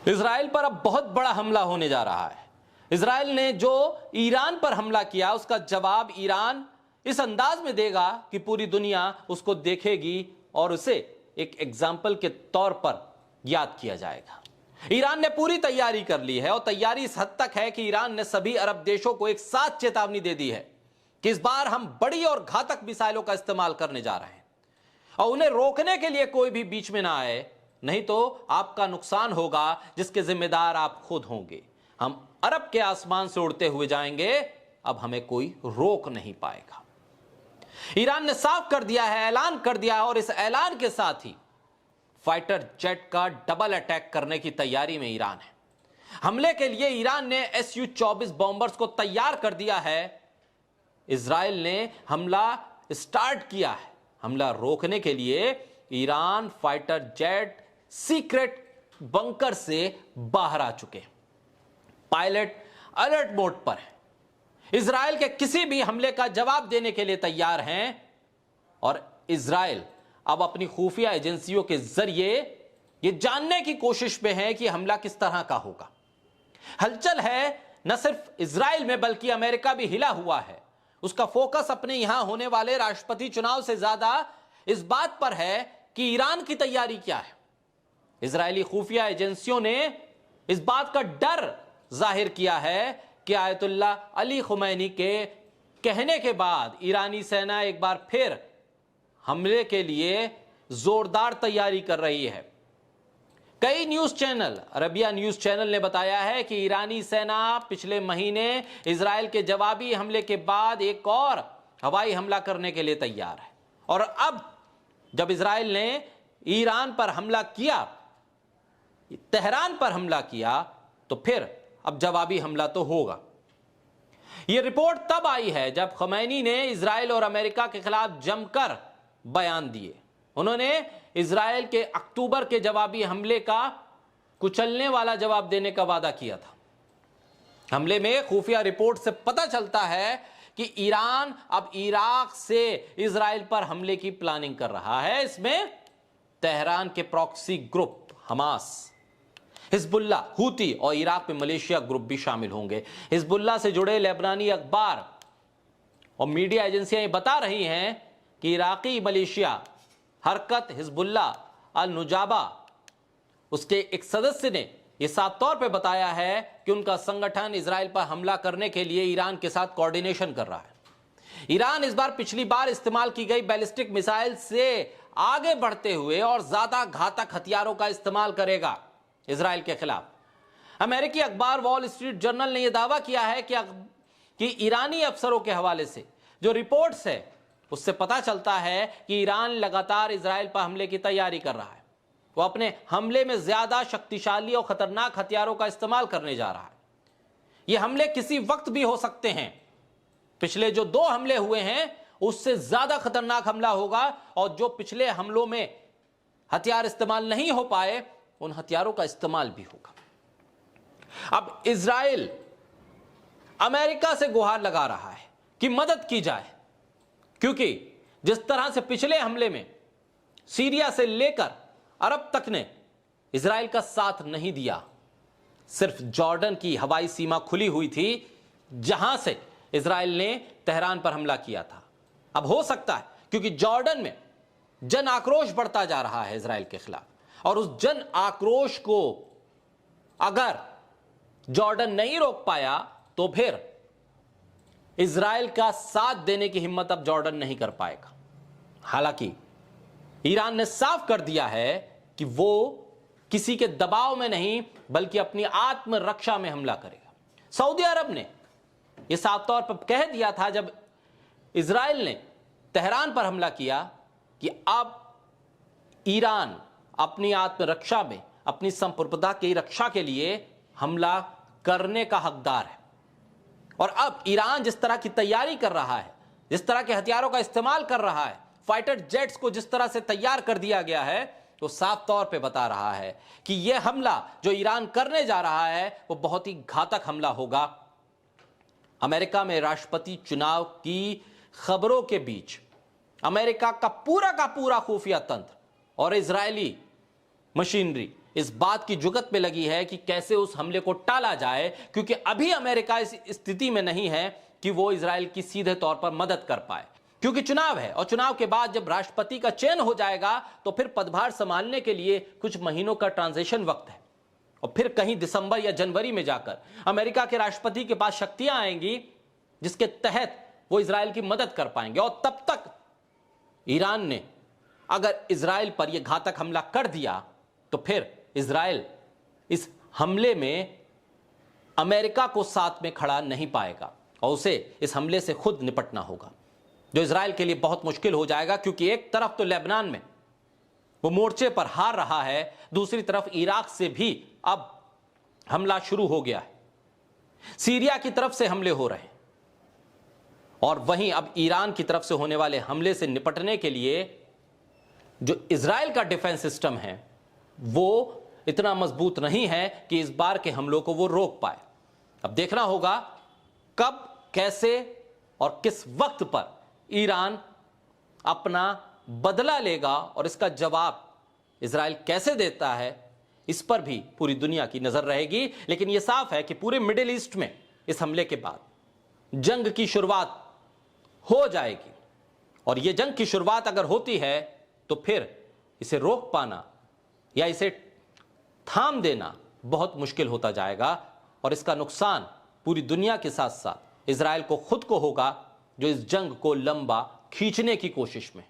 Israel पर अब बहुत बड़ा हमला होने जा रहा है। इजराइल ने जो ईरान पर हमला किया उसका जवाब ईरान इस अंदाज में देगा कि पूरी दुनिया उसको देखेगी और उसे एक एग्जाम्पल के तौर पर याद किया जाएगा। ईरान ने पूरी तैयारी कर ली है और तैयारी इस हद तक है कि ईरान ने सभी अरब देशों को एक साथ चेतावनी दे दी है कि इस बार हम बड़ी और घातक मिसाइलों का इस्तेमाल करने जा रहे हैं और उन्हें रोकने के लिए कोई भी बीच में ना आए, नहीं तो आपका नुकसान होगा जिसके जिम्मेदार आप खुद होंगे। हम अरब के आसमान से उड़ते हुए जाएंगे, अब हमें कोई रोक नहीं पाएगा। ईरान ने साफ कर दिया है, ऐलान कर दिया है और इस ऐलान के साथ ही फाइटर जेट का डबल अटैक करने की तैयारी में ईरान है। हमले के लिए ईरान ने Su-24 बॉम्बर्स को तैयार कर दिया है। इजराइल ने हमला स्टार्ट किया है। हमला रोकने के लिए Iran fighter jet secret bunker से बाहर आ चुके हैं। पायलट अलर्ट मोड पर है। इजराइल के किसी भी हमले का जवाब देने के लिए तैयार हैं और इजराइल अब अपनी खुफिया एजेंसियों के जरिए यह जानने की कोशिश में है कि हमला किस तरह का होगा। हलचल है न सिर्फ इजराइल में बल्कि अमेरिका भी हिला हुआ है। उसका फोकस अपने यहां होने वाले राष्ट्रपति चुनाव से ज्यादा इस बात पर है कि ईरान की तैयारी क्या है। इजरायली खुफिया एजेंसियों ने इस बात का डर जाहिर किया है कि आयतुल्ला अली खुमैनी के कहने के बाद ईरानी सेना एक बार फिर हमले के लिए जोरदार तैयारी कर रही है। कई news channel, Arabia news channel ने बताया है कि ईरानी सेना पिछले महीने इजराइल के जवाबी हमले के बाद एक और हवाई हमला करने के लिए तैयार है और अब जब इजराइल ने ईरान पर हमला किया, तेहरान पर हमला किया, तो फिर अब जवाबी हमला तो होगा। यह रिपोर्ट तब आई है जब खमैनी ने इजराइल और अमेरिका के खिलाफ जमकर बयान दिए। उन्होंने इजराइल के अक्टूबर के जवाबी हमले का कुचलने वाला जवाब देने का वादा किया था। हमले में खुफिया रिपोर्ट से पता चलता है कि ईरान अब इराक से इजराइल पर हमले की प्लानिंग कर रहा है। इसमें तेहरान के proxy group Hamas, Hezbollah, Houthi और इराक में मलेशिया ग्रुप भी शामिल होंगे। हिजबुल्ला से जुड़े लेबनानी अखबार और मीडिया एजेंसियां ये बता रही हैं कि इराकी मलेशिया हरकत हिजबुल्ला अल नुजाबा, उसके एक सदस्य ने यह साफ तौर पे बताया है कि उनका संगठन इजराइल पर हमला करने के लिए ईरान के साथ कोऑर्डिनेशन कर रहा है। ईरान इस बार पिछली बार इस्तेमाल की गई बैलिस्टिक मिसाइल से आगे बढ़ते हुए और ज्यादा घातक हथियारों का इस्तेमाल करेगा इजराइल के खिलाफ। अमेरिकी अखबार वॉल स्ट्रीट जर्नल ने यह दावा किया है कि ईरानी अफसरों के हवाले से जो रिपोर्ट्स है उससे पता चलता है कि ईरान लगातार इजराइल पर हमले की तैयारी कर रहा है। वो अपने हमले में ज्यादा शक्तिशाली और खतरनाक हथियारों का इस्तेमाल करने जा रहा है। ये हमले किसी वक्त भी हो सकते हैं। पिछले जो 2 हमले हुए हैं उससे ज्यादा खतरनाक हमला होगा और जो पिछले हमलों में हथियार इस्तेमाल नहीं हो पाए उन हथियारों का इस्तेमाल भी होगा। अब इजराइल अमेरिका से गुहार लगा रहा है कि मदद की जाए, क्योंकि जिस तरह से पिछले हमले में सीरिया से लेकर अरब तक ने इजराइल का साथ नहीं दिया। सिर्फ जॉर्डन की हवाई सीमा खुली हुई थी जहां से इजराइल ने तेहरान पर हमला किया था। अब हो सकता है क्योंकि जॉर्डन में जन आक्रोश बढ़ता जा रहा है इजराइल के खिलाफ और उस जन आक्रोश को अगर जॉर्डन नहीं रोक पाया तो फिर इजराइल का साथ देने की हिम्मत अब जॉर्डन नहीं कर पाएगा। हालांकि ईरान ने साफ कर दिया है कि वो किसी के दबाव में नहीं बल्कि अपनी आत्मरक्षा में हमला करेगा। सऊदी अरब ने यह साफ तौर पर कह दिया था जब इजराइल ने तेहरान पर हमला किया कि अब ईरान अपनी आत्मरक्षा में अपनी संप्रभुता की रक्षा के लिए हमला करने का हकदार है। और अब ईरान जिस तरह की तैयारी कर रहा है, जिस तरह के हथियारों का इस्तेमाल कर रहा है, फाइटर जेट्स को जिस तरह से तैयार कर दिया गया है, तो साफ तौर पे बता रहा है कि यह हमला जो ईरान करने जा रहा है वो बहुत ही घातक हमला होगा। अमेरिका में राष्ट्रपति चुनाव की खबरों के बीच अमेरिका का पूरा खुफिया तंत्र और इजरायली मशीनरी इस बात की जुगत में लगी है कि कैसे उस हमले को टाला जाए, क्योंकि अभी अमेरिका इस स्थिति में नहीं है कि वो इजराइल की सीधे तौर पर मदद कर पाए, क्योंकि चुनाव है और चुनाव के बाद जब राष्ट्रपति का चयन हो जाएगा तो फिर पदभार संभालने के लिए कुछ महीनों का ट्रांजिशन वक्त है और फिर कहीं दिसंबर या जनवरी में जाकर अमेरिका के राष्ट्रपति के पास शक्तियां आएंगी जिसके तहत वो इजराइल की मदद कर पाएंगे। और तब तक ईरान ने अगर इजराइल पर यह घातक हमला कर दिया तो फिर इजराइल इस हमले में अमेरिका को साथ में खड़ा नहीं पाएगा और उसे इस हमले से खुद निपटना होगा, जो इजराइल के लिए बहुत मुश्किल हो जाएगा, क्योंकि एक तरफ तो लेबनान में वो मोर्चे पर हार रहा है, दूसरी तरफ इराक से भी अब हमला शुरू हो गया है, सीरिया की तरफ से हमले हो रहे हैं और वहीं अब ईरान की तरफ से होने वाले हमले से निपटने के लिए जो इजराइल का डिफेंस सिस्टम है वो इतना मजबूत नहीं है कि इस बार के हमलों को वो रोक पाए। अब देखना होगा कब, कैसे और किस वक्त पर ईरान अपना बदला लेगा और इसका जवाब इजराइल कैसे देता है, इस पर भी पूरी दुनिया की नजर रहेगी। लेकिन यह साफ है कि पूरे मिडिल ईस्ट में इस हमले के बाद जंग की शुरुआत हो जाएगी और यह जंग की शुरुआत अगर होती है तो फिर इसे रोक पाना या इसे थाम देना बहुत मुश्किल होता जाएगा और इसका नुकसान पूरी दुनिया के साथ साथ इजराइल को खुद को होगा, जो इस जंग को लंबा खींचने की कोशिश में।